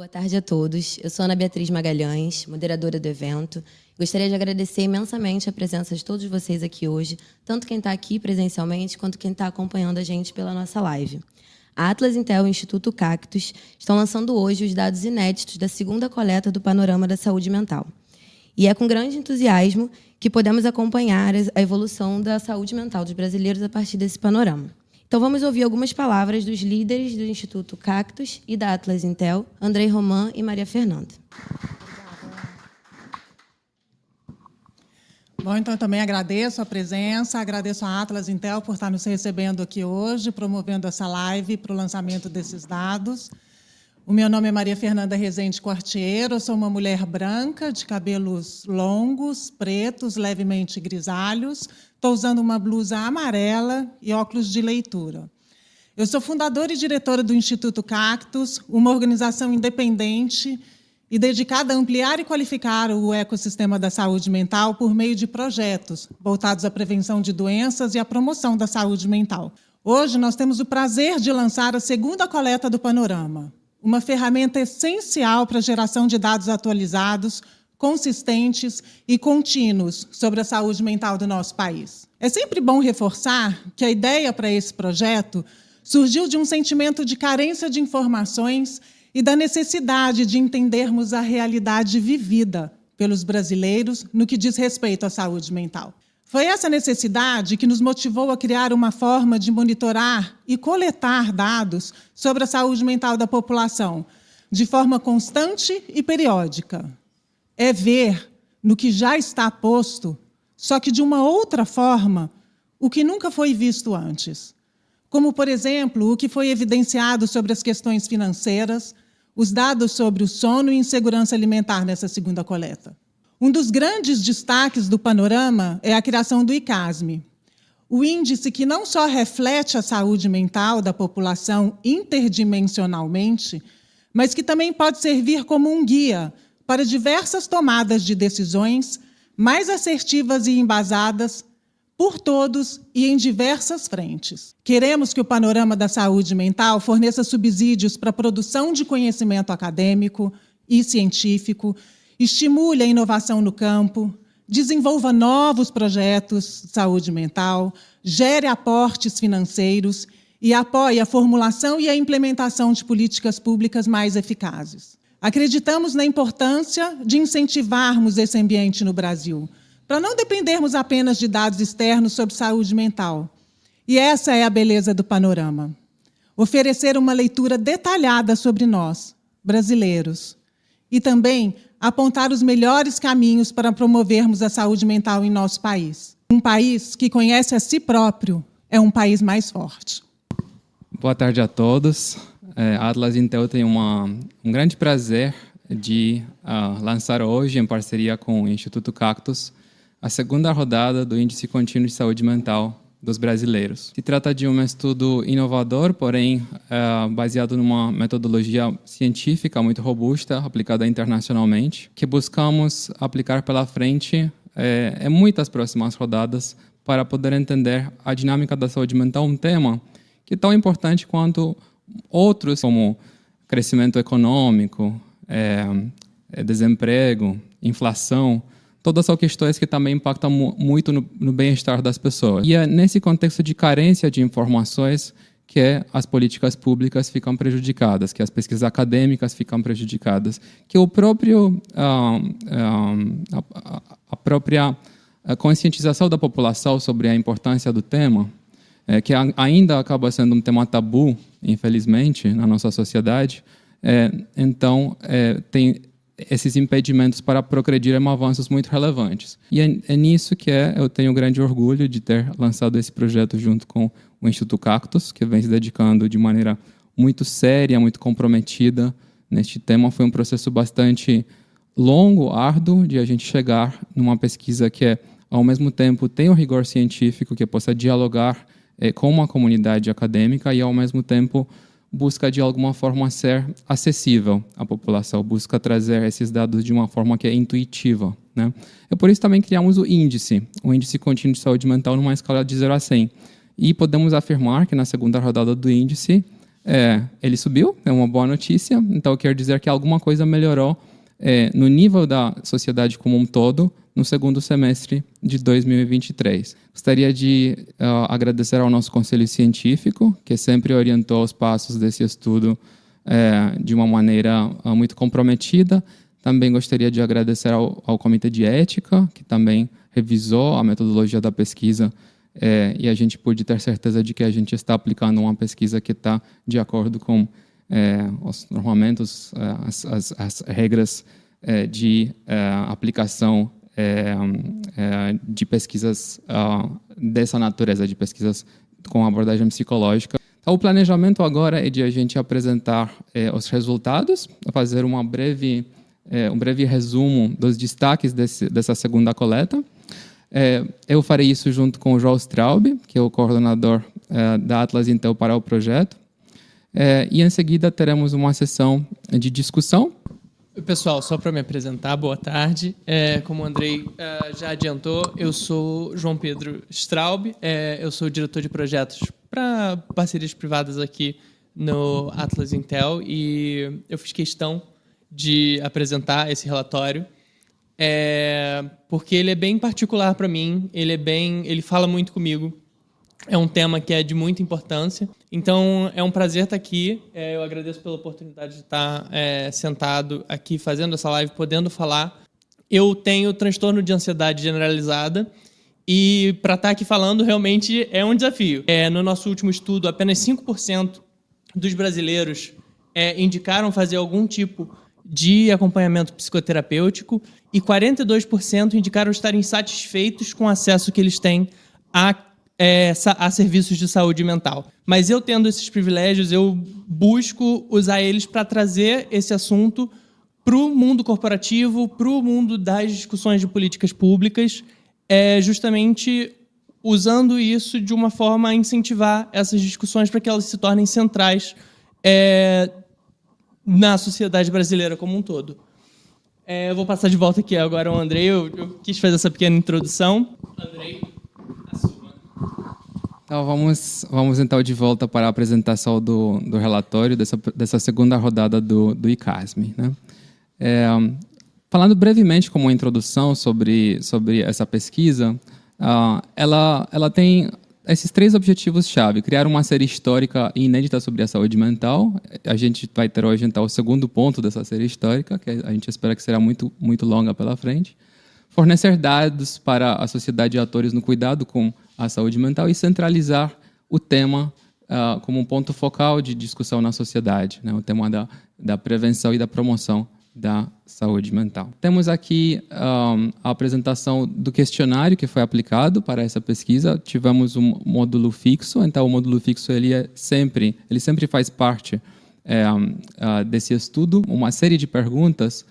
Boa tarde a todos. Eu sou Ana Beatriz Magalhães, moderadora do evento. Gostaria de agradecer imensamente a presença de todos vocês aqui hoje, tanto quem está aqui presencialmente, quanto quem está acompanhando a gente pela nossa live. A Atlas Intel e o Instituto Cactus estão lançando hoje os dados inéditos da segunda coleta do Panorama da Saúde Mental. E é com grande entusiasmo que podemos acompanhar a evolução da saúde mental dos brasileiros a partir desse panorama. Então, vamos ouvir algumas palavras dos líderes do Instituto Cactus e da Atlas Intel, Andrei Roman e Maria Fernanda. Bom, então, eu também agradeço a presença, agradeço a Atlas Intel por estar nos recebendo aqui hoje, promovendo essa live para o lançamento desses dados. O meu nome é Maria Fernanda Rezende Quartiero, eu sou uma mulher branca, de cabelos longos, pretos, levemente grisalhos. Estou usando uma blusa amarela e óculos de leitura. Eu sou fundadora e diretora do Instituto Cactus, uma organização independente e dedicada a ampliar e qualificar o ecossistema da saúde mental por meio de projetos voltados à prevenção de doenças e à promoção da saúde mental. Hoje, nós temos o prazer de lançar a segunda coleta do Panorama, uma ferramenta essencial para a geração de dados atualizados, consistentes e contínuos sobre a saúde mental do nosso país. É sempre bom reforçar que a ideia para esse projeto surgiu de um sentimento de carência de informações e da necessidade de entendermos a realidade vivida pelos brasileiros no que diz respeito à saúde mental. Foi essa necessidade que nos motivou a criar uma forma de monitorar e coletar dados sobre a saúde mental da população, de forma constante e periódica. É ver no que já está posto, só que de uma outra forma, o que nunca foi visto antes. Como, por exemplo, o que foi evidenciado sobre as questões financeiras, os dados sobre o sono e insegurança alimentar nessa segunda coleta. Um dos grandes destaques do panorama é a criação do ICASME, o índice que não só reflete a saúde mental da população interdimensionalmente, mas que também pode servir como um guia para diversas tomadas de decisões mais assertivas e embasadas por todos e em diversas frentes. Queremos que o panorama da saúde mental forneça subsídios para a produção de conhecimento acadêmico e científico, estimule a inovação no campo, desenvolva novos projetos de saúde mental, gere aportes financeiros e apoie a formulação e a implementação de políticas públicas mais eficazes. Acreditamos na importância de incentivarmos esse ambiente no Brasil, para não dependermos apenas de dados externos sobre saúde mental. E essa é a beleza do panorama. Oferecer uma leitura detalhada sobre nós, brasileiros, e também apontar os melhores caminhos para promovermos a saúde mental em nosso país. Um país que conhece a si próprio é um país mais forte. Boa tarde a todos. A Atlas Intel tem um grande prazer de lançar hoje, em parceria com o Instituto Cactus, a segunda rodada do Índice Contínuo de Saúde Mental dos brasileiros. Se trata de um estudo inovador, porém baseado numa metodologia científica muito robusta, aplicada internacionalmente, que buscamos aplicar pela frente em muitas próximas rodadas para poder entender a dinâmica da saúde mental, um tema que é tão importante quanto outros, como crescimento econômico, desemprego, inflação. Todas são questões que também impactam muito no bem-estar das pessoas. E é nesse contexto de carência de informações que as políticas públicas ficam prejudicadas, que as pesquisas acadêmicas ficam prejudicadas, que a própria conscientização da população sobre a importância do tema, que ainda acaba sendo um tema tabu, infelizmente, na nossa sociedade, então tem esses impedimentos para progredir em avanços muito relevantes. E é nisso que eu tenho grande orgulho de ter lançado esse projeto junto com o Instituto Cactus, que vem se dedicando de maneira muito séria, muito comprometida neste tema. Foi um processo bastante longo, árduo, de a gente chegar numa pesquisa que, ao mesmo tempo, tem o rigor científico, que possa dialogar com uma comunidade acadêmica e, ao mesmo tempo, busca, de alguma forma, ser acessível à população, busca trazer esses dados de uma forma que é intuitiva, né? E por isso também criamos o Índice Contínuo de Saúde Mental numa escala de 0 a 100. E podemos afirmar que, na segunda rodada do Índice, ele subiu, é uma boa notícia. Então, quer dizer que alguma coisa melhorou no nível da sociedade como um todo no segundo semestre de 2023. Gostaria de agradecer ao nosso conselho científico, que sempre orientou os passos desse estudo de uma maneira muito comprometida. Também gostaria de agradecer ao Comitê de Ética, que também revisou a metodologia da pesquisa e a gente pôde ter certeza de que a gente está aplicando uma pesquisa que está de acordo com normalmente as regras de aplicação de pesquisas dessa natureza, de pesquisas com abordagem psicológica. Então, o planejamento agora é de a gente apresentar os resultados, fazer um breve resumo dos destaques dessa segunda coleta. Eu farei isso junto com o João Straub, que é o coordenador da Atlas Intel para o projeto. E em seguida teremos uma sessão de discussão. Pessoal, só para me apresentar, boa tarde. Como o Andrei já adiantou, eu sou João Pedro Straub, eu sou diretor de projetos para parcerias privadas aqui no Atlas Intel e eu fiz questão de apresentar esse relatório porque ele é bem particular para mim, ele fala muito comigo. É um tema que é de muita importância. Então, é um prazer estar aqui. Eu agradeço pela oportunidade de estar sentado aqui fazendo essa live, podendo falar. Eu tenho transtorno de ansiedade generalizada e para estar aqui falando realmente é um desafio. No nosso último estudo, apenas 5% dos brasileiros indicaram fazer algum tipo de acompanhamento psicoterapêutico e 42% indicaram estar insatisfeitos com o acesso que eles têm a serviços de saúde mental. Mas eu tendo esses privilégios, eu busco usar eles para trazer esse assunto para o mundo corporativo, para o mundo das discussões de políticas públicas, justamente usando isso de uma forma a incentivar essas discussões para que elas se tornem centrais na sociedade brasileira como um todo. Eu vou passar de volta aqui agora ao Andrei. Eu quis fazer essa pequena introdução. Andrei, então, vamos então de volta para a apresentação do relatório dessa segunda rodada do ICASME, né? Falando brevemente como uma introdução sobre essa pesquisa, ela tem esses 3 objetivos-chave: criar uma série histórica e inédita sobre a saúde mental. A gente vai ter hoje então o segundo ponto dessa série histórica, que a gente espera que será muito, muito longa pela frente. Fornecer dados para a sociedade e atores no cuidado com a saúde mental e centralizar o tema como um ponto focal de discussão na sociedade, né? O tema da prevenção e da promoção da saúde mental. Temos aqui a apresentação do questionário que foi aplicado para essa pesquisa. Tivemos um módulo fixo, então o módulo fixo ele sempre faz parte desse estudo, uma série de perguntas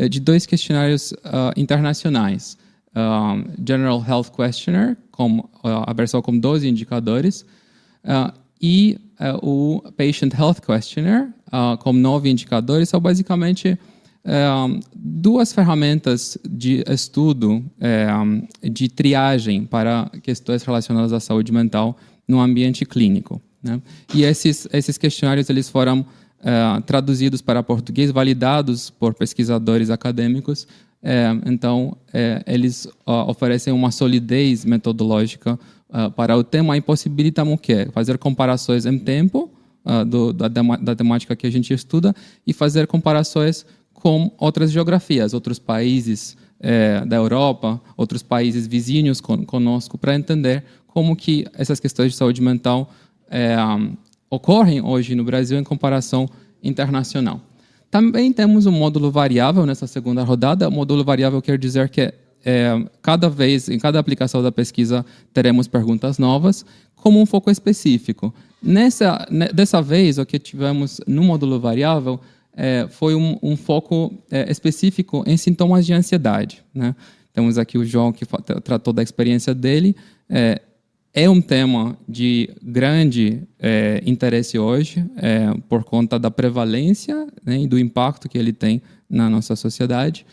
de 2 questionários internacionais. General Health Questionnaire, a versão com 12 indicadores, e o Patient Health Questionnaire, com 9 indicadores. São basicamente 2 ferramentas de estudo, de triagem para questões relacionadas à saúde mental no ambiente clínico, né? E esses questionários eles foram traduzidos para português, validados por pesquisadores acadêmicos. Então, eles oferecem uma solidez metodológica para o tema e possibilitam o quê? Fazer comparações em tempo da temática que a gente estuda e fazer comparações com outras geografias, outros países da Europa, outros países vizinhos conosco, para entender como que essas questões de saúde mental ocorrem hoje no Brasil em comparação internacional. Também temos um módulo variável nessa segunda rodada. O módulo variável quer dizer que cada vez, em cada aplicação da pesquisa, teremos perguntas novas, como um foco específico. Dessa vez, o que tivemos no módulo variável foi um foco específico em sintomas de ansiedade, né? Temos aqui o João, que tratou da experiência dele. É um tema de grande interesse hoje, por conta da prevalência, né, e do impacto que ele tem na nossa sociedade.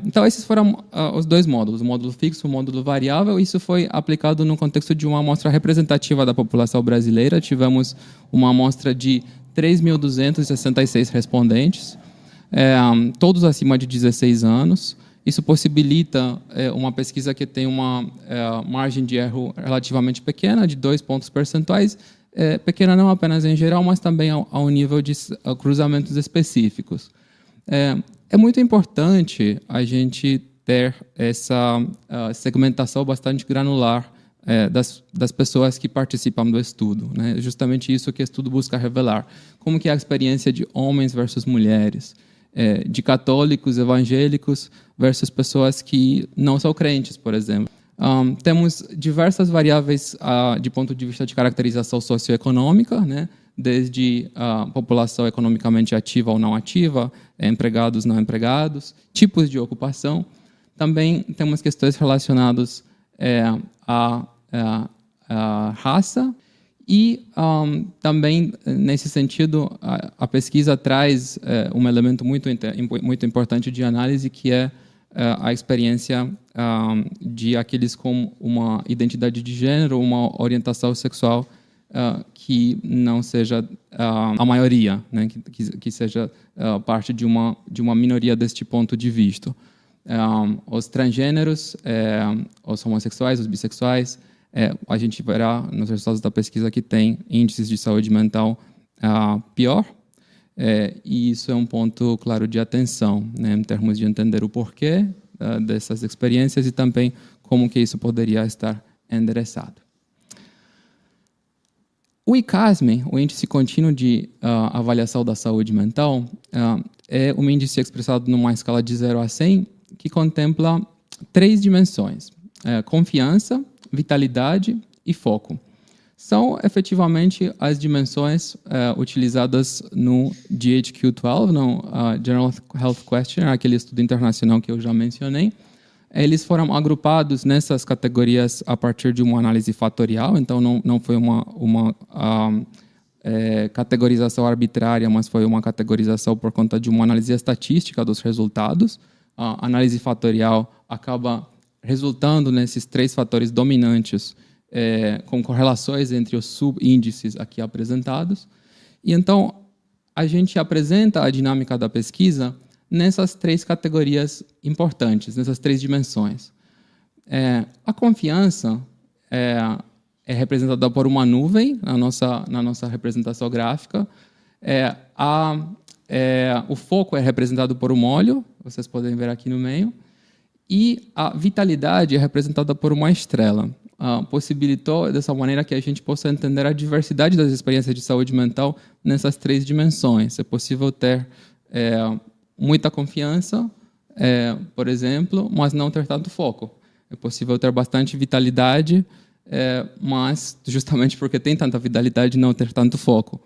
Então, esses foram os dois módulos, o módulo fixo e o módulo variável. Isso foi aplicado no contexto de uma amostra representativa da população brasileira. Tivemos uma amostra de 3.266 respondentes, todos acima de 16 anos. Isso possibilita uma pesquisa que tem uma margem de erro relativamente pequena, de 2 pontos percentuais, pequena não apenas em geral, mas também ao nível de cruzamentos específicos. É muito importante a gente ter essa segmentação bastante granular das pessoas que participam do estudo, né? Justamente isso que o estudo busca revelar. Como que é a experiência de homens versus mulheres, de católicos, evangélicos versus pessoas que não são crentes, por exemplo. Temos diversas variáveis de ponto de vista de caracterização socioeconômica, né? Desde a população economicamente ativa ou não ativa, empregados, não empregados, tipos de ocupação. Também temos questões relacionadas à raça e também, nesse sentido, a pesquisa traz um elemento muito importante de análise, que é a experiência de aqueles com uma identidade de gênero, uma orientação sexual que não seja a maioria, né? que seja parte de uma minoria deste ponto de vista. Os transgêneros, os homossexuais, os bissexuais, a gente verá nos resultados da pesquisa que tem índices de saúde mental pior, e isso é um ponto claro de atenção, né? Em termos de entender o porquê dessas experiências e também como que isso poderia estar endereçado. O ICASME, o Índice Contínuo de Avaliação da Saúde Mental, é um índice expressado numa escala de 0 a 100, que contempla 3 dimensões: confiança, vitalidade e foco. São, efetivamente, as dimensões utilizadas no GHQ-12, no General Health Questionnaire, aquele estudo internacional que eu já mencionei. Eles foram agrupados nessas categorias a partir de uma análise fatorial, então não foi uma categorização arbitrária, mas foi uma categorização por conta de uma análise estatística dos resultados. A análise fatorial acaba resultando nesses 3 fatores dominantes, com correlações entre os subíndices aqui apresentados. E então, a gente apresenta a dinâmica da pesquisa nessas 3 categorias importantes, nessas 3 dimensões. A confiança é representada por uma nuvem na nossa representação gráfica. O foco é representado por um olho, vocês podem ver aqui no meio, e a vitalidade é representada por uma estrela. Possibilitou dessa maneira que a gente possa entender a diversidade das experiências de saúde mental nessas 3 dimensões. É possível ter muita confiança, por exemplo, mas não ter tanto foco. É possível ter bastante vitalidade, mas justamente porque tem tanta vitalidade, não ter tanto foco.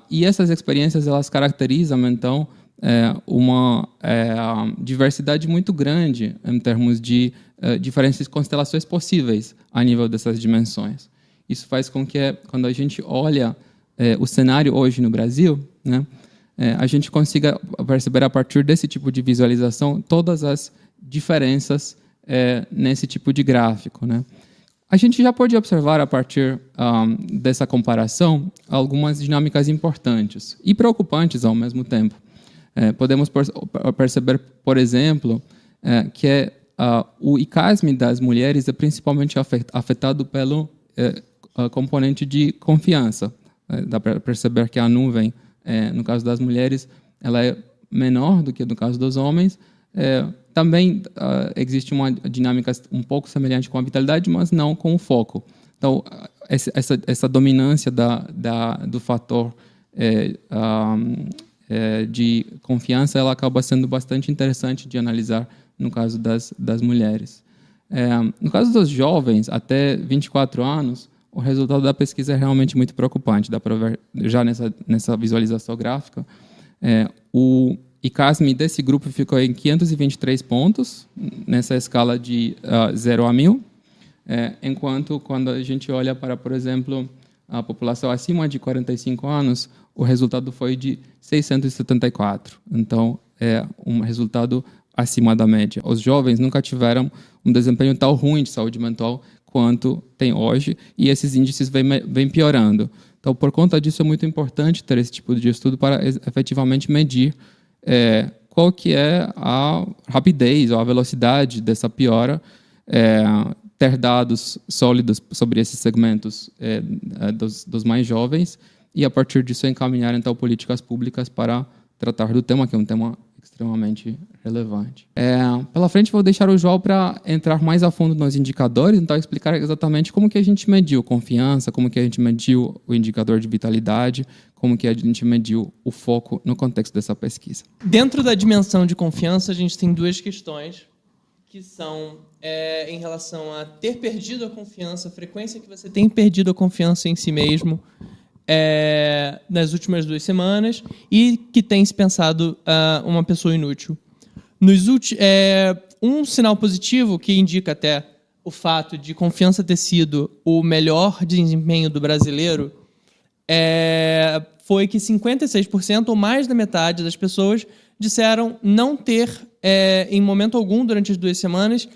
E essas experiências, elas caracterizam, então, uma diversidade muito grande em termos de diferentes constelações possíveis a nível dessas dimensões. Isso faz com que, quando a gente olha o cenário hoje no Brasil, né, a gente consiga perceber, a partir desse tipo de visualização, todas as diferenças nesse tipo de gráfico, né? A gente já pode observar, a partir dessa comparação, algumas dinâmicas importantes e preocupantes ao mesmo tempo. Podemos perceber, por exemplo, que o ICASME das mulheres é principalmente afetado pelo componente de confiança. Dá para perceber que a nuvem, no caso das mulheres, ela é menor do que no caso dos homens. Também existe uma dinâmica um pouco semelhante com a vitalidade, mas não com o foco. Então, essa dominância do fator de confiança, ela acaba sendo bastante interessante de analisar no caso das mulheres. No caso dos jovens, até 24 anos, o resultado da pesquisa é realmente muito preocupante. Dá para ver já nessa visualização gráfica. O ICASME desse grupo ficou em 523 pontos, nessa escala de 0 a 1.000, enquanto, quando a gente olha para, por exemplo, a população acima de 45 anos, o resultado foi de 674. Então, é um resultado acima da média. Os jovens nunca tiveram um desempenho tão ruim de saúde mental quanto tem hoje, e esses índices vêm piorando. Então, por conta disso, é muito importante ter esse tipo de estudo para efetivamente medir qual que é a rapidez ou a velocidade dessa piora, ter dados sólidos sobre esses segmentos dos mais jovens e, a partir disso, encaminhar, então, políticas públicas para tratar do tema, que é um tema extremamente relevante. Pela frente, vou deixar o João para entrar mais a fundo nos indicadores, então explicar exatamente como que a gente mediu confiança, como que a gente mediu o indicador de vitalidade, como que a gente mediu o foco no contexto dessa pesquisa. Dentro da dimensão de confiança, a gente tem duas questões que são em relação a ter perdido a confiança, a frequência que você tem perdido a confiança em si mesmo nas últimas 2 semanas e que tem se pensado uma pessoa inútil. Um sinal positivo que indica até o fato de confiança ter sido o melhor desempenho do brasileiro foi que 56% ou mais da metade das pessoas disseram não ter, em momento algum, durante as 2 semanas,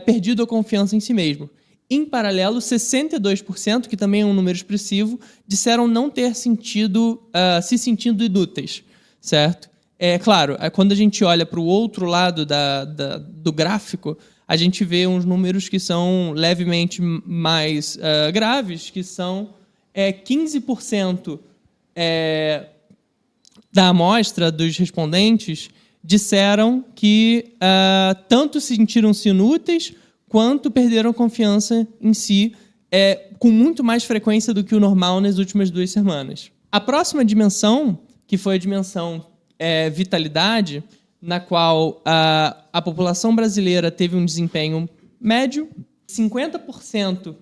perdido a confiança em si mesmo. Em paralelo, 62%, que também é um número expressivo, disseram não ter se sentindo inúteis, certo? Claro, quando a gente olha para o outro lado do gráfico, a gente vê uns números que são levemente mais graves, que são 15% da amostra dos respondentes disseram que tanto sentiram-se inúteis quanto perderam confiança em si com muito mais frequência do que o normal nas últimas 2 semanas. A próxima dimensão, que foi a dimensão vitalidade, na qual a população brasileira teve um desempenho médio, 50%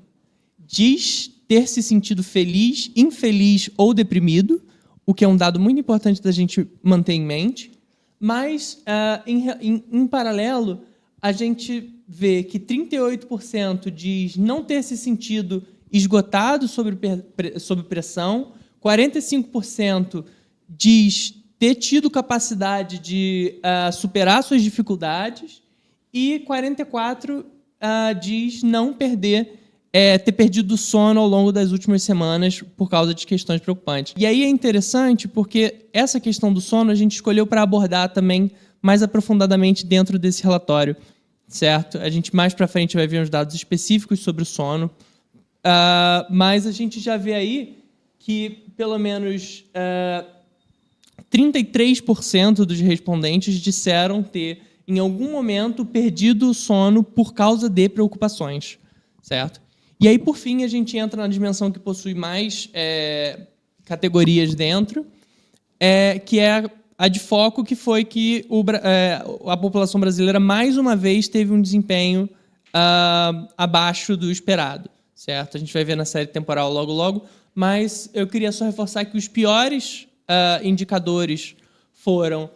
diz ter se sentido feliz, infeliz ou deprimido, o que é um dado muito importante da gente manter em mente, mas, em paralelo, a gente vê que 38% diz não ter se sentido esgotado sob pressão, 45% diz ter tido capacidade de superar suas dificuldades e 44% diz não ter perdido o sono ao longo das últimas semanas por causa de questões preocupantes. E aí é interessante porque essa questão do sono a gente escolheu para abordar também mais aprofundadamente dentro desse relatório, certo? A gente mais para frente vai ver uns dados específicos sobre o sono, mas a gente já vê aí que pelo menos 33% dos respondentes disseram ter, em algum momento, perdido o sono por causa de preocupações, certo? E aí, por fim, a gente entra na dimensão que possui mais categorias dentro, que é a de foco, que foi que a população brasileira, mais uma vez, teve um desempenho abaixo do esperado, certo? A gente vai ver na série temporal logo, mas eu queria só reforçar que os piores indicadores foram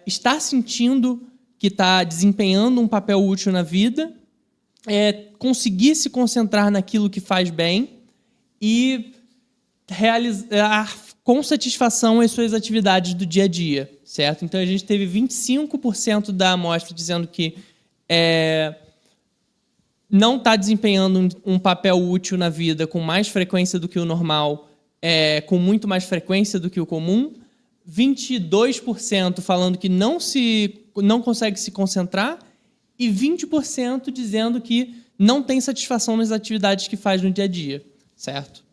estar sentindo que está desempenhando um papel útil na vida, conseguir se concentrar naquilo que faz bem e realizar com satisfação as suas atividades do dia a dia, certo? Então, a gente teve 25% da amostra dizendo que não está desempenhando um papel útil na vida com mais frequência do que o normal, com muito mais frequência do que o comum, 22% falando que não consegue se concentrar e 20% dizendo que não tem satisfação nas atividades que faz no dia a dia, certo?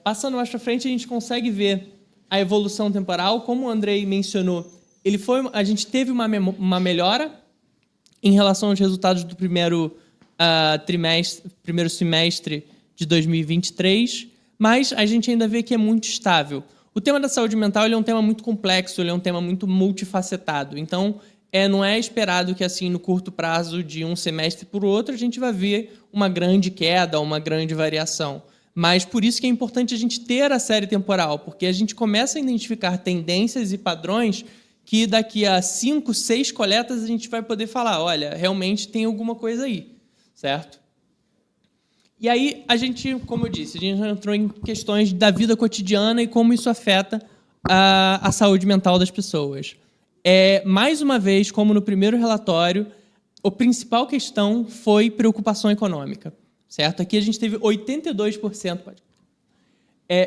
Passando mais para frente, a gente consegue ver a evolução temporal. Como o Andrei mencionou, a gente teve uma melhora em relação aos resultados do primeiro semestre de 2023, mas a gente ainda vê que é muito estável. O tema da saúde mental ele é um tema muito complexo, ele é um tema muito multifacetado. Então, não é esperado que, assim, no curto prazo de um semestre para o outro, a gente vai ver uma grande queda, uma grande variação. Mas por isso que é importante a gente ter a série temporal, porque a gente começa a identificar tendências e padrões que daqui a 5, 6 coletas a gente vai poder falar, olha, realmente tem alguma coisa aí, certo? E aí, a gente, como eu disse, a gente entrou em questões da vida cotidiana e como isso afeta a saúde mental das pessoas. Mais uma vez, como no primeiro relatório, a principal questão foi preocupação econômica, certo? Aqui a gente teve 82%,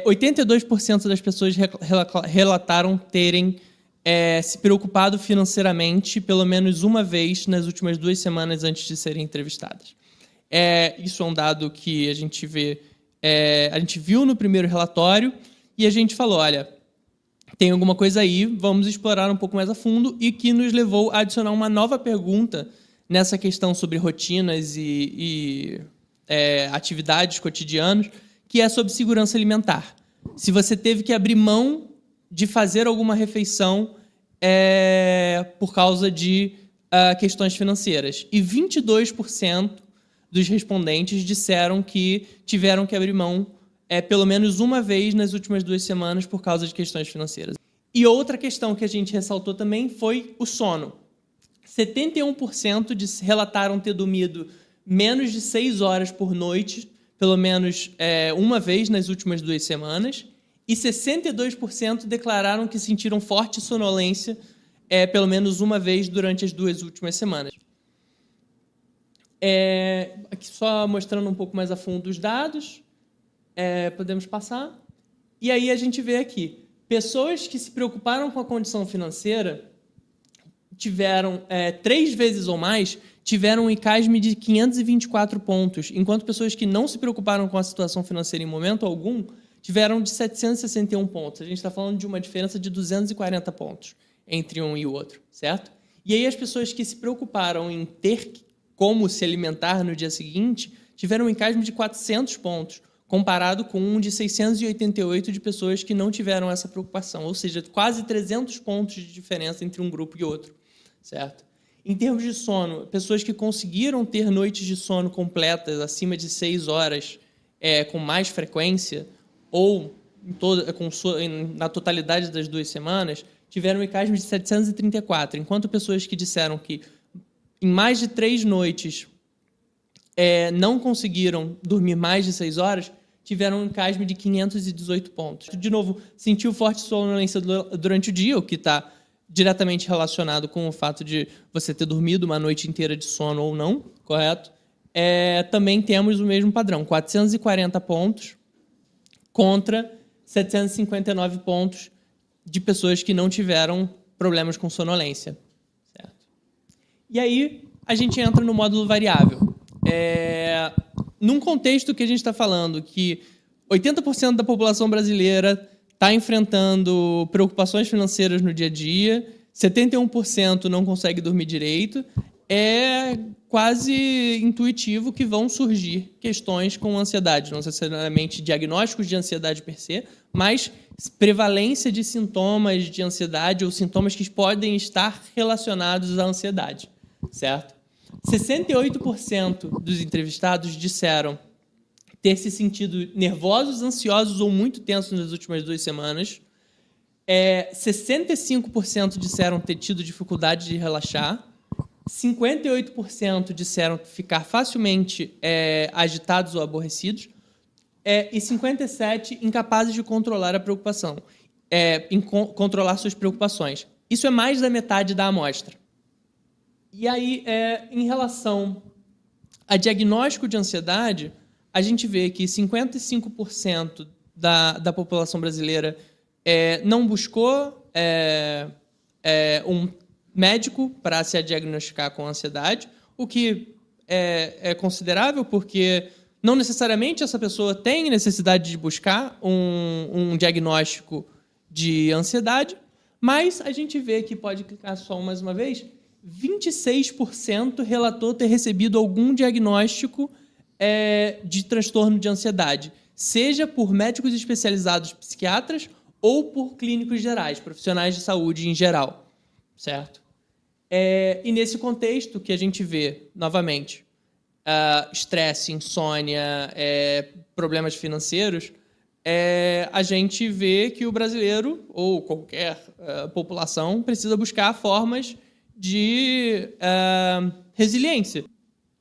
82% das pessoas relataram terem se preocupado financeiramente pelo menos uma vez nas últimas 2 semanas antes de serem entrevistadas. Isso é um dado que a gente viu no primeiro relatório e a gente falou, olha, tem alguma coisa aí, vamos explorar um pouco mais a fundo, e que nos levou a adicionar uma nova pergunta nessa questão sobre rotinas e atividades cotidianas, que é sobre segurança alimentar. Se você teve que abrir mão de fazer alguma refeição por causa de questões financeiras. E 22% dos respondentes disseram que tiveram que abrir mão pelo menos uma vez nas últimas 2 semanas por causa de questões financeiras. E outra questão que a gente ressaltou também foi o sono. 71% relataram ter dormido menos de 6 horas por noite, pelo menos uma vez nas últimas 2 semanas, e 62% declararam que sentiram forte sonolência pelo menos uma vez durante as 2 últimas semanas. Aqui só mostrando um pouco mais a fundo os dados. Podemos passar. E aí a gente vê aqui, pessoas que se preocuparam com a condição financeira tiveram 3 vezes ou mais, tiveram um ICASM de 524 pontos, enquanto pessoas que não se preocuparam com a situação financeira em momento algum tiveram de 761 pontos. A gente está falando de uma diferença de 240 pontos entre um e o outro, certo? E aí as pessoas que se preocuparam em ter como se alimentar no dia seguinte tiveram um ICASM de 400 pontos, comparado com um de 688 de pessoas que não tiveram essa preocupação, ou seja, quase 300 pontos de diferença entre um grupo e outro, certo? Em termos de sono, pessoas que conseguiram ter noites de sono completas, acima de 6 horas, com mais frequência, ou na totalidade das 2 semanas, tiveram um ICASM de 734, enquanto pessoas que disseram que em mais de 3 noites não conseguiram dormir mais de 6 horas, tiveram um ICASM de 518 pontos. De novo, sentiu forte sonolência durante o dia, o que está diretamente relacionado com o fato de você ter dormido uma noite inteira de sono ou não, correto? Também temos o mesmo padrão, 440 pontos contra 759 pontos de pessoas que não tiveram problemas com sonolência. Certo? E aí, a gente entra no módulo variável. Num contexto que a gente está falando que 80% da população brasileira está enfrentando preocupações financeiras no dia a dia, 71% não consegue dormir direito, é quase intuitivo que vão surgir questões com ansiedade, não necessariamente diagnósticos de ansiedade per se, mas prevalência de sintomas de ansiedade ou sintomas que podem estar relacionados à ansiedade, certo? 68% dos entrevistados disseram ter se sentido nervosos, ansiosos ou muito tensos nas últimas 2 semanas. 65% disseram ter tido dificuldade de relaxar. 58% disseram ficar facilmente agitados ou aborrecidos. E 57% incapazes de controlar a preocupação, controlar suas preocupações. Isso é mais da metade da amostra. E aí, em relação a diagnóstico de ansiedade, a gente vê que 55% da população brasileira não buscou um médico para se diagnosticar com ansiedade, o que é considerável, porque não necessariamente essa pessoa tem necessidade de buscar um diagnóstico de ansiedade, mas a gente vê que, pode clicar só mais uma vez, 26% relatou ter recebido algum diagnóstico de transtorno de ansiedade, seja por médicos especializados psiquiatras ou por clínicos gerais, profissionais de saúde em geral, certo? E nesse contexto que a gente vê, novamente, estresse, insônia, problemas financeiros, a gente vê que o brasileiro, ou qualquer população, precisa buscar formas de resiliência.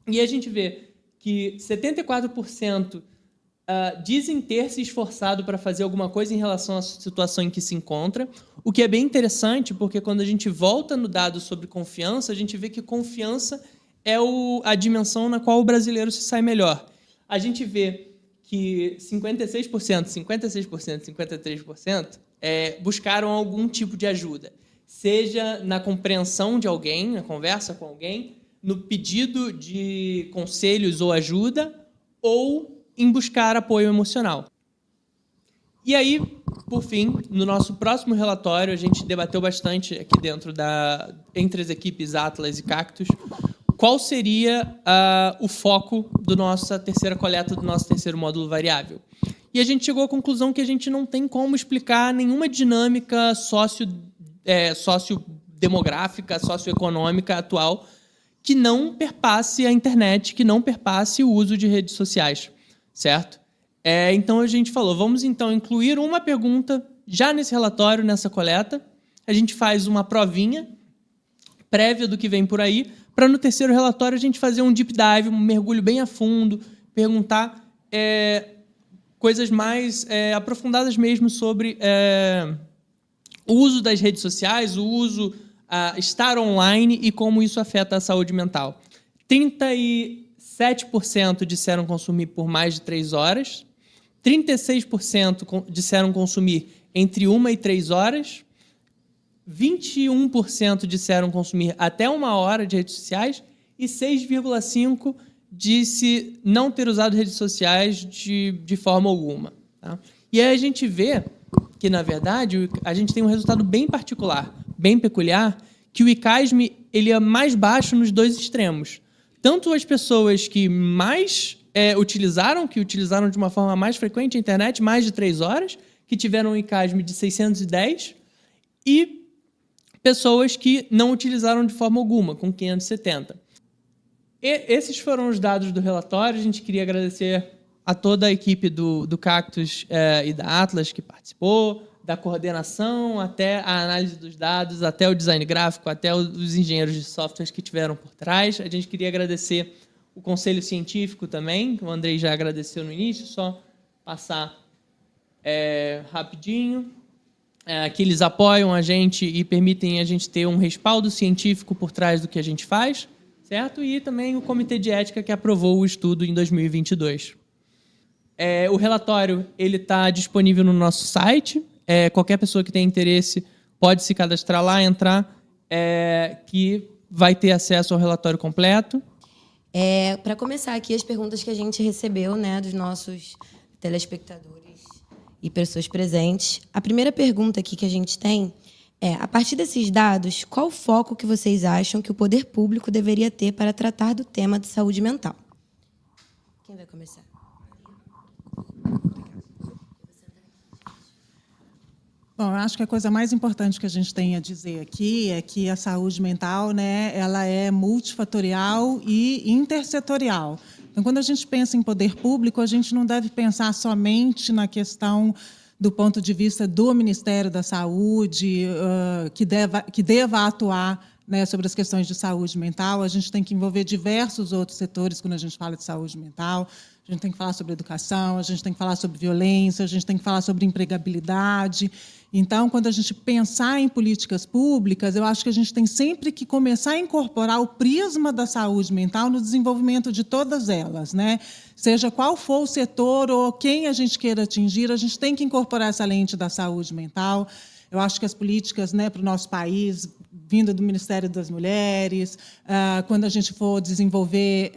E a gente vê que 74% dizem ter se esforçado para fazer alguma coisa em relação à situação em que se encontra, o que é bem interessante, porque quando a gente volta no dado sobre confiança, a gente vê que confiança é a dimensão na qual o brasileiro se sai melhor. A gente vê que 56%, 53% buscaram algum tipo de ajuda, seja na compreensão de alguém, na conversa com alguém, no pedido de conselhos ou ajuda, ou em buscar apoio emocional. E aí, por fim, no nosso próximo relatório, a gente debateu bastante aqui dentro entre as equipes Atlas e Cactus, qual seria o foco da nossa terceira coleta, do nosso terceiro módulo variável. E a gente chegou à conclusão que a gente não tem como explicar nenhuma dinâmica sociodemográfica, socioeconômica atual que não perpasse a internet, que não perpasse o uso de redes sociais, certo? Então, a gente falou, vamos então incluir uma pergunta já nesse relatório, nessa coleta. A gente faz uma provinha prévia do que vem por aí, para no terceiro relatório a gente fazer um deep dive, um mergulho bem a fundo, perguntar coisas mais aprofundadas mesmo sobre o uso das redes sociais, o uso estar online e como isso afeta a saúde mental. 37% disseram consumir por mais de 3 horas, 36% disseram consumir entre 1 e 3 horas, 21% disseram consumir até 1 hora de redes sociais e 6,5% disse não ter usado redes sociais de forma alguma. Tá? E aí a gente vê que, na verdade, a gente tem um resultado bem particular, bem peculiar, que o ICASM ele é mais baixo nos dois extremos. Tanto as pessoas que mais utilizaram de uma forma mais frequente a internet, mais de 3 horas, que tiveram um ICASM de 610, e pessoas que não utilizaram de forma alguma, com 570. Esses foram os dados do relatório. A gente queria agradecer a toda a equipe do Cactus e da Atlas que participou, da coordenação, até a análise dos dados, até o design gráfico, até os engenheiros de softwares que tiveram por trás. A gente queria agradecer o Conselho Científico também, que o Andrei já agradeceu no início, só passar rapidinho. Que eles apoiam a gente e permitem a gente ter um respaldo científico por trás do que a gente faz, certo? E também o Comitê de Ética que aprovou o estudo em 2022. O relatório está disponível no nosso site. Qualquer pessoa que tenha interesse pode se cadastrar lá, entrar, que vai ter acesso ao relatório completo. Para começar aqui, as perguntas que a gente recebeu, né, dos nossos telespectadores e pessoas presentes. A primeira pergunta aqui que a gente tem a partir desses dados, qual o foco que vocês acham que o poder público deveria ter para tratar do tema de saúde mental? Quem vai começar? Bom, eu acho que a coisa mais importante que a gente tem a dizer aqui é que a saúde mental, né, ela é multifatorial e intersetorial. Então, quando a gente pensa em poder público, a gente não deve pensar somente na questão do ponto de vista do Ministério da Saúde, que deva atuar, né, sobre as questões de saúde mental. A gente tem que envolver diversos outros setores quando a gente fala de saúde mental. A gente tem que falar sobre educação, a gente tem que falar sobre violência, a gente tem que falar sobre empregabilidade. Então, quando a gente pensar em políticas públicas, eu acho que a gente tem sempre que começar a incorporar o prisma da saúde mental no desenvolvimento de todas elas, né? Seja qual for o setor ou quem a gente queira atingir, a gente tem que incorporar essa lente da saúde mental. Eu acho que as políticas, né, para o nosso país, vindo do Ministério das Mulheres, quando a gente for desenvolver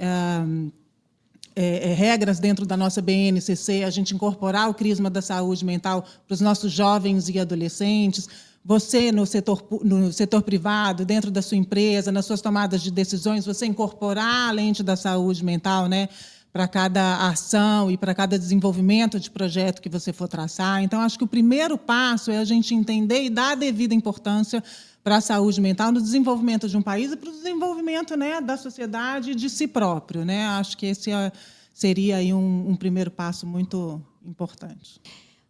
regras dentro da nossa BNCC, a gente incorporar o prisma da saúde mental para os nossos jovens e adolescentes. Você, no setor privado, dentro da sua empresa, nas suas tomadas de decisões, você incorporar a lente da saúde mental, né, para cada ação e para cada desenvolvimento de projeto que você for traçar. Então, acho que o primeiro passo é a gente entender e dar a devida importância para a saúde mental no desenvolvimento de um país e para o desenvolvimento, né, da sociedade e de si próprio, né? Acho que esse seria aí um primeiro passo muito importante.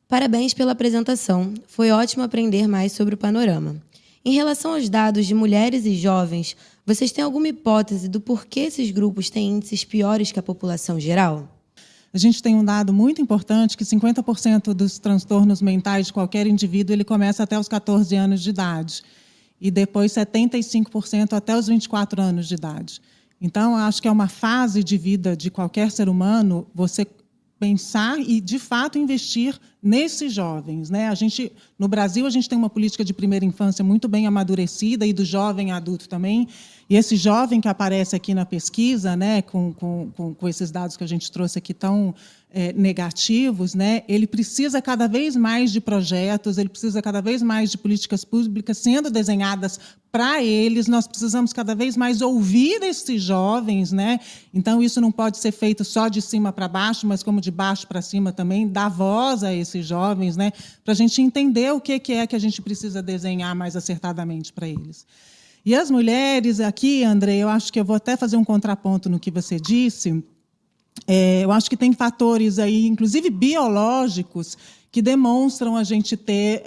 Parabéns pela apresentação. Foi ótimo aprender mais sobre o panorama. Em relação aos dados de mulheres e jovens, vocês têm alguma hipótese do porquê esses grupos têm índices piores que a população geral? a gente tem um dado muito importante, que 50% dos transtornos mentais de qualquer indivíduo ele começa até os 14 anos de idade, e depois 75% até os 24 anos de idade. Então, acho que é uma fase de vida de qualquer ser humano você pensar e, de fato, investir nesses jovens, né? No Brasil, a gente tem uma política de primeira infância muito bem amadurecida, e do jovem adulto também. E esse jovem que aparece aqui na pesquisa, né, com esses dados que a gente trouxe aqui tão negativos, né, ele precisa cada vez mais de projetos, ele precisa cada vez mais de políticas públicas sendo desenhadas para eles. Nós precisamos cada vez mais ouvir esses jovens, né? Então, isso não pode ser feito só de cima para baixo, mas como de baixo para cima também, dar voz a esses jovens, né, para a gente entender o que é que a gente precisa desenhar mais acertadamente para eles. E as mulheres aqui, André, eu acho que eu vou até fazer um contraponto no que você disse. Eu acho que tem fatores aí, inclusive biológicos, que demonstram a gente ter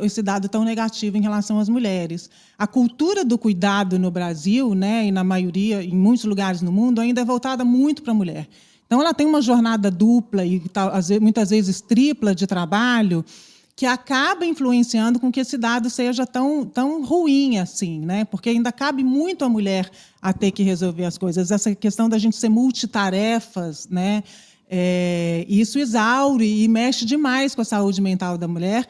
esse dado tão negativo em relação às mulheres. A cultura do cuidado no Brasil, né, e na maioria, em muitos lugares no mundo, ainda é voltada muito para a mulher. Então, ela tem uma jornada dupla e muitas vezes tripla de trabalho, que acaba influenciando com que esse dado seja tão ruim assim, né? Porque ainda cabe muito à mulher a ter que resolver as coisas. Essa questão da gente ser multitarefas, né? Isso exaure e mexe demais com a saúde mental da mulher,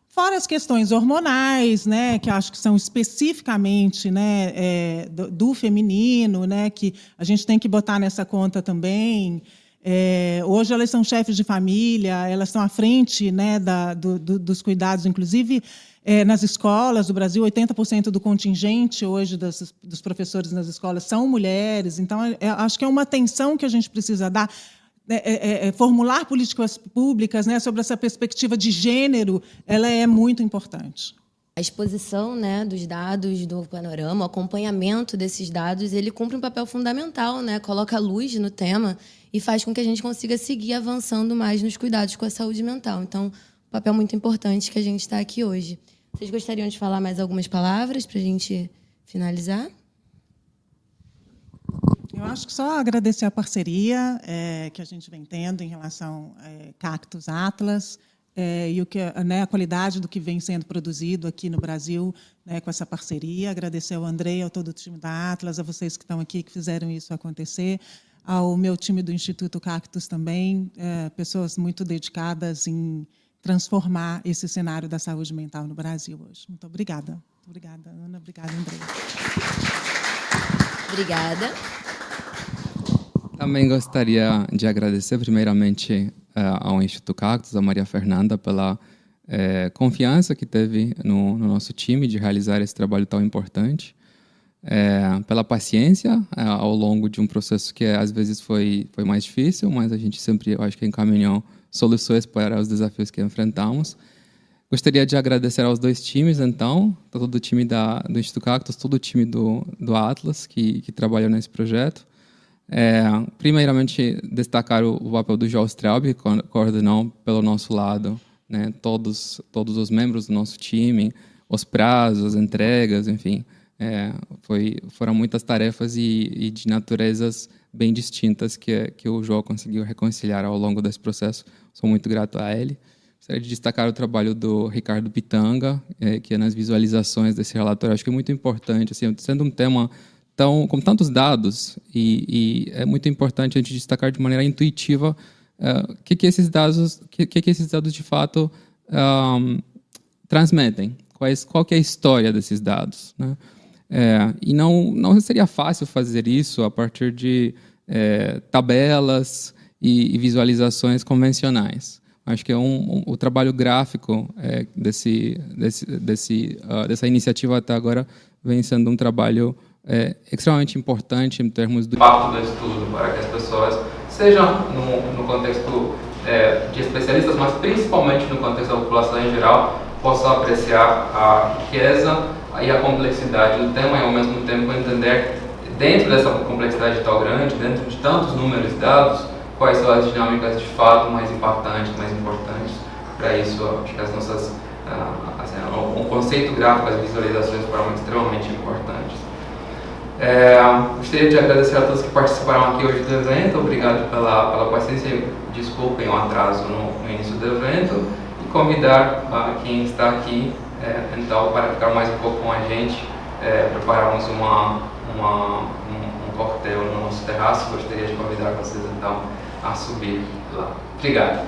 fora as questões hormonais, né? Que acho que são especificamente, né, do feminino, né? Que a gente tem que botar nessa conta também. Hoje elas são chefes de família, elas estão à frente, né, dos cuidados, inclusive nas escolas do Brasil. 80% do contingente hoje dos professores nas escolas são mulheres. Então, acho que é uma atenção que a gente precisa dar, formular políticas públicas, né, sobre essa perspectiva de gênero, ela é muito importante. A exposição, né, dos dados do panorama, o acompanhamento desses dados, ele cumpre um papel fundamental, né, coloca luz no tema e faz com que a gente consiga seguir avançando mais nos cuidados com a saúde mental. Então, um papel muito importante que a gente está aqui hoje. Vocês gostariam de falar mais algumas palavras para a gente finalizar? Eu acho que só agradecer a parceria que a gente vem tendo em relação a Cactus Atlas, e né, a qualidade do que vem sendo produzido aqui no Brasil, né, com essa parceria. Agradecer ao André, ao todo o time da Atlas, a vocês que estão aqui, que fizeram isso acontecer, ao meu time do Instituto Cactus também, pessoas muito dedicadas em transformar esse cenário da saúde mental no Brasil hoje. Muito obrigada. Obrigada, Ana. Obrigada, André. Obrigada. Também gostaria de agradecer, primeiramente, ao Instituto Cactus, a Maria Fernanda, pela confiança que teve no nosso time de realizar esse trabalho tão importante, pela paciência ao longo de um processo que às vezes foi mais difícil, mas a gente sempre, eu acho que encaminhou soluções para os desafios que enfrentamos. Gostaria de agradecer aos dois times, então, todo o time do Instituto Cactus, todo o time do Atlas que trabalhou nesse projeto. Primeiramente, destacar o papel do João Straub, que coordenou pelo nosso lado, né, todos os membros do nosso time, os prazos, as entregas, enfim. Foram muitas tarefas e de naturezas bem distintas que o João conseguiu reconciliar ao longo desse processo. Sou muito grato a ele. Gostaria de destacar o trabalho do Ricardo Pitanga, que é nas visualizações desse relatório. Acho que é muito importante, assim, sendo um tema com tantos dados, e é muito importante a gente destacar de maneira intuitiva o que esses dados de fato transmitem, qual que é a história desses dados, né? E não seria fácil fazer isso a partir de tabelas e visualizações convencionais. Acho que o trabalho gráfico dessa iniciativa até agora vem sendo um trabalho extremamente importante em termos do impacto do estudo, para que as pessoas, seja no contexto de especialistas, mas principalmente no contexto da população em geral, possam apreciar a riqueza e a complexidade do tema e, ao mesmo tempo, entender, dentro dessa complexidade tão grande, dentro de tantos números e dados, quais são as dinâmicas de fato mais impactantes, mais importantes. Para isso, acho que as nossas, o conceito gráfico, as visualizações foram extremamente importantes. Gostaria de agradecer a todos que participaram aqui hoje do evento. Obrigado pela paciência. Desculpem o atraso no início do evento. E convidar quem está aqui, então, para ficar mais um pouco com a gente. Preparamos um coquetel no nosso terraço. Gostaria de convidar vocês, então, a subir lá. Obrigado.